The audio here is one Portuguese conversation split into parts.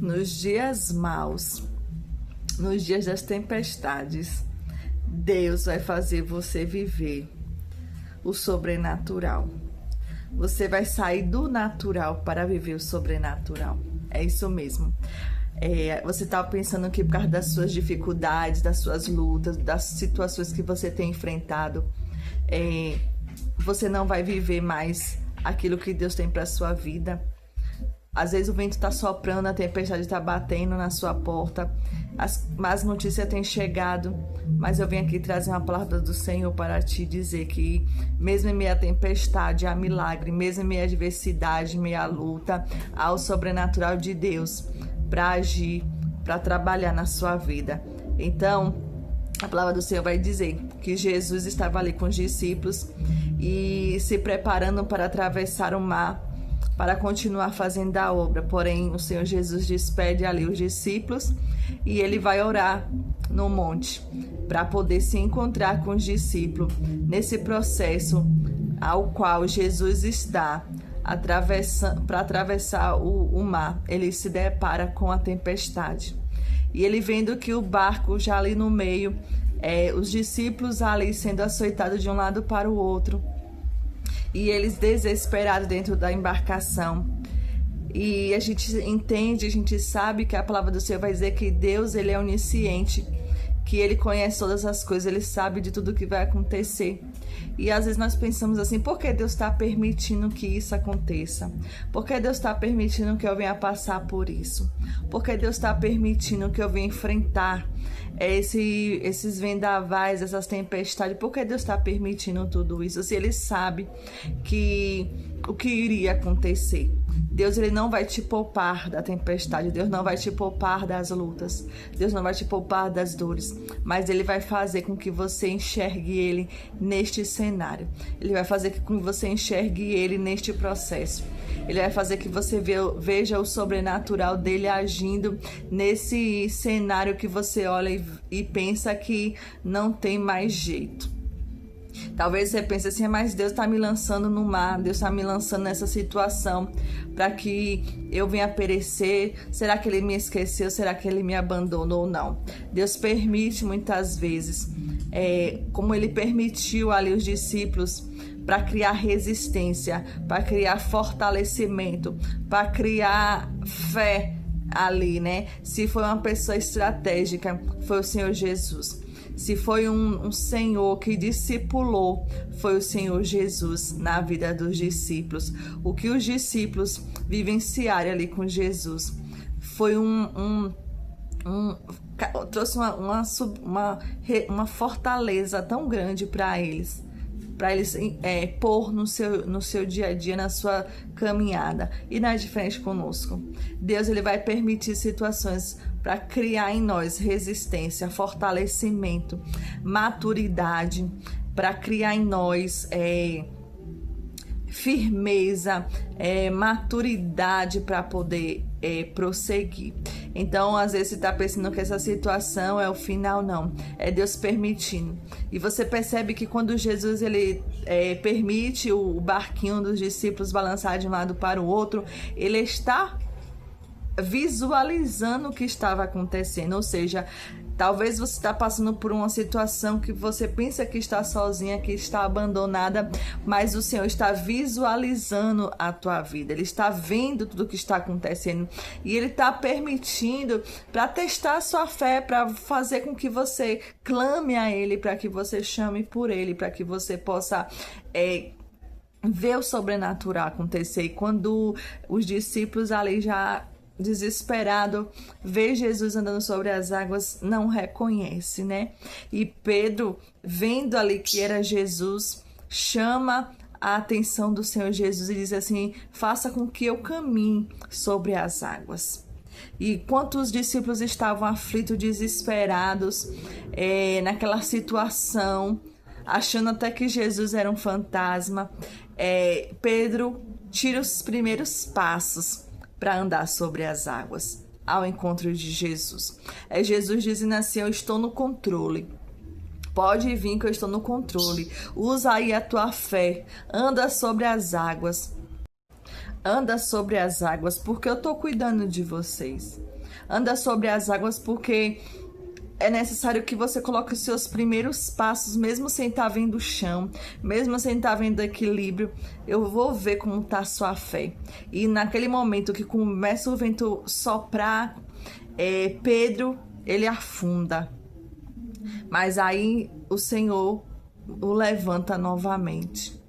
Nos dias maus, nos dias das tempestades, Deus vai fazer você viver o sobrenatural. Você vai sair do natural para viver o sobrenatural. É isso mesmo. Você estava pensando que por causa das suas dificuldades, das suas lutas, das situações que você tem enfrentado, você não vai viver mais aquilo que Deus tem para a sua vida. Às vezes o vento está soprando, a tempestade está batendo na sua porta, as más notícias têm chegado, mas eu venho aqui trazer uma palavra do Senhor para te dizer que mesmo em meio à tempestade, há milagre, mesmo em meio à adversidade, em meio à luta, há o sobrenatural de Deus para agir, para trabalhar na sua vida. Então, a palavra do Senhor vai dizer que Jesus estava ali com os discípulos e se preparando para atravessar o mar, para continuar fazendo a obra. Porém, o Senhor Jesus despede ali os discípulos e ele vai orar no monte para poder se encontrar com os discípulos nesse processo ao qual Jesus está para atravessar o mar. Ele se depara com a tempestade e ele vendo que o barco já ali no meio, os discípulos ali sendo açoitados de um lado para o outro, e eles desesperados dentro da embarcação. E a gente entende, a gente sabe que a palavra do Senhor vai dizer que Deus, ele é onisciente, que ele conhece todas as coisas, ele sabe de tudo que vai acontecer. E às vezes nós pensamos assim, por que Deus está permitindo que isso aconteça? Por que Deus está permitindo que eu venha passar por isso? Por que Deus está permitindo que eu venha enfrentar esses vendavais, essas tempestades? Por que Deus está permitindo tudo isso? Se ele sabe o que iria acontecer. Deus, ele não vai te poupar da tempestade, Deus não vai te poupar das lutas, Deus não vai te poupar das dores, mas ele vai fazer com que você enxergue ele neste cenário, ele vai fazer com que você enxergue ele neste processo, ele vai fazer que você veja o sobrenatural dele agindo nesse cenário que você olha e pensa que não tem mais jeito. Talvez você pense assim, mas Deus está me lançando no mar, Deus está me lançando nessa situação para que eu venha perecer. Será que ele me esqueceu? Será que ele me abandonou? Não. Deus permite muitas vezes, como ele permitiu ali os discípulos, para criar resistência, para criar fortalecimento, para criar fé ali, né? Se foi uma pessoa estratégica, foi o Senhor Jesus. Se foi um Senhor que discipulou, foi o Senhor Jesus na vida dos discípulos. O que os discípulos vivenciaram ali com Jesus foi trouxe uma fortaleza tão grande para eles pôr no seu dia a dia, na sua caminhada. E não é diferente conosco. Deus, ele vai permitir situações para criar em nós resistência, fortalecimento, maturidade, para criar em nós firmeza, maturidade para poder prosseguir. Então, às vezes você está pensando que essa situação é o final, não. É Deus permitindo. E você percebe que quando Jesus ele permite o barquinho dos discípulos balançar de um lado para o outro, ele está visualizando o que estava acontecendo. Ou seja, talvez você está passando por uma situação que você pensa que está sozinha, que está abandonada, mas o Senhor está visualizando a tua vida. Ele está vendo tudo o que está acontecendo e Ele está permitindo para testar a sua fé, para fazer com que você clame a Ele, para que você chame por Ele, para que você possa ver o sobrenatural acontecer. E quando os discípulos ali já desesperado, vê Jesus andando sobre as águas, não reconhece, né? E Pedro, vendo ali que era Jesus, chama a atenção do Senhor Jesus e diz assim: faça com que eu caminhe sobre as águas. E enquanto os discípulos estavam aflitos, desesperados, naquela situação, achando até que Jesus era um fantasma, Pedro tira os primeiros passos para andar sobre as águas, ao encontro de Jesus. É Jesus dizendo assim: eu estou no controle. Pode vir que eu estou no controle. Usa aí a tua fé. Anda sobre as águas. Anda sobre as águas, porque eu estou cuidando de vocês. Anda sobre as águas, porque é necessário que você coloque os seus primeiros passos, mesmo sem estar vendo o chão, mesmo sem estar vendo o equilíbrio. Eu vou ver como está a sua fé. E naquele momento que começa o vento soprar, Pedro, ele afunda. Mas aí o Senhor o levanta novamente.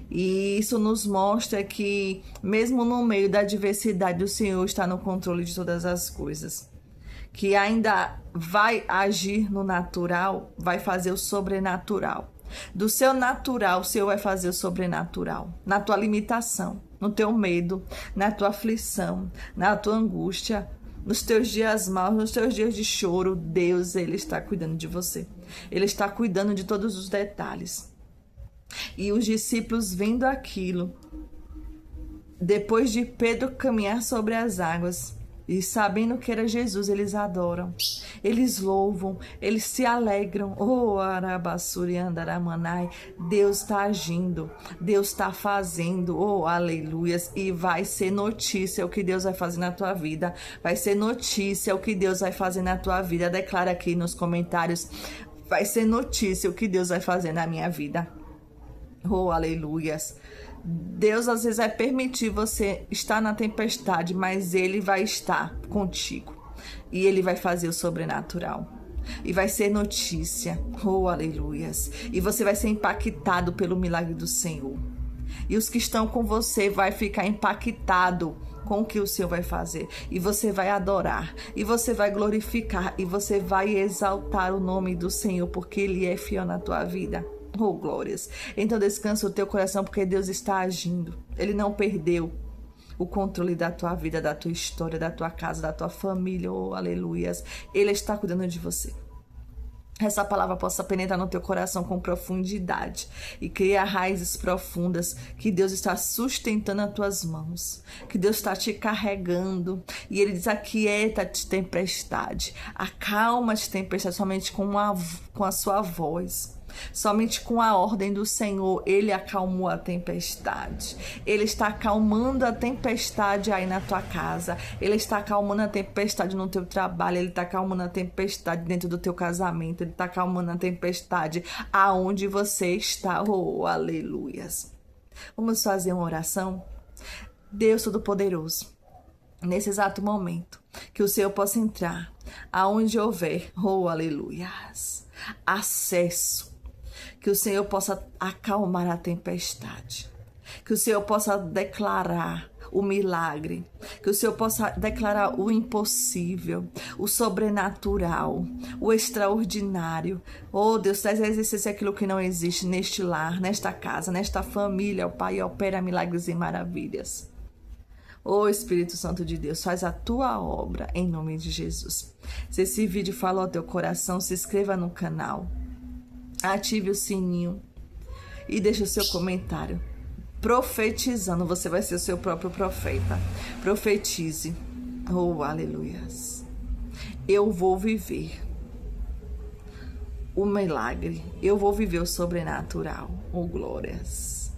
E isso nos mostra que, mesmo no meio da adversidade, o Senhor está no controle de todas as coisas. Que ainda vai agir no natural, vai fazer o sobrenatural. Do seu natural, o Senhor vai fazer o sobrenatural. Na tua limitação, no teu medo, na tua aflição, na tua angústia, nos teus dias maus, nos teus dias de choro, Deus, Ele está cuidando de você. Ele está cuidando de todos os detalhes. E os discípulos vendo aquilo, depois de Pedro caminhar sobre as águas e sabendo que era Jesus, eles adoram, eles louvam, eles se alegram. Oh, Arabassuri Andaramanai, Deus está agindo, Deus está fazendo, oh, aleluias. E vai ser notícia o que Deus vai fazer na tua vida, vai ser notícia o que Deus vai fazer na tua vida. Declara aqui nos comentários, vai ser notícia o que Deus vai fazer na minha vida. Oh, aleluias. Deus às vezes vai permitir você estar na tempestade, mas Ele vai estar contigo. E Ele vai fazer o sobrenatural. E vai ser notícia. Oh, aleluias. E você vai ser impactado pelo milagre do Senhor. E os que estão com você vai ficar impactado com o que o Senhor vai fazer. E você vai adorar. E você vai glorificar. E você vai exaltar o nome do Senhor, porque Ele é fiel na tua vida. Oh, glórias. Então descansa o teu coração, porque Deus está agindo. Ele não perdeu o controle da tua vida, da tua história, da tua casa, da tua família. Oh, aleluias. Ele está cuidando de você. Essa palavra possa penetrar no teu coração com profundidade e criar raízes profundas, que Deus está sustentando as tuas mãos, que Deus está te carregando. E Ele diz: aquieta-te, tempestade, acalma-te, tempestade, somente com a sua voz. Somente com a ordem do Senhor, Ele acalmou a tempestade. Ele está acalmando a tempestade aí na tua casa. Ele está acalmando a tempestade no teu trabalho. Ele está acalmando a tempestade dentro do teu casamento. Ele está acalmando a tempestade aonde você está. Oh, aleluias. Vamos fazer uma oração? Deus Todo-Poderoso, nesse exato momento, que o Senhor possa entrar aonde houver, oh, aleluias, acesso. Que o Senhor possa acalmar a tempestade. Que o Senhor possa declarar o milagre. Que o Senhor possa declarar o impossível, o sobrenatural, o extraordinário. Oh, Deus, traz a existência aquilo que não existe neste lar, nesta casa, nesta família. O Pai opera milagres e maravilhas. Oh, Espírito Santo de Deus, faz a tua obra em nome de Jesus. Se esse vídeo falou ao teu coração, se inscreva no canal. Ative o sininho e deixe o seu comentário. Profetizando, você vai ser o seu próprio profeta. Profetize. Oh, aleluias. Eu vou viver o milagre. Eu vou viver o sobrenatural. Oh, glórias.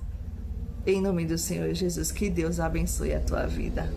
Em nome do Senhor Jesus, que Deus abençoe a tua vida.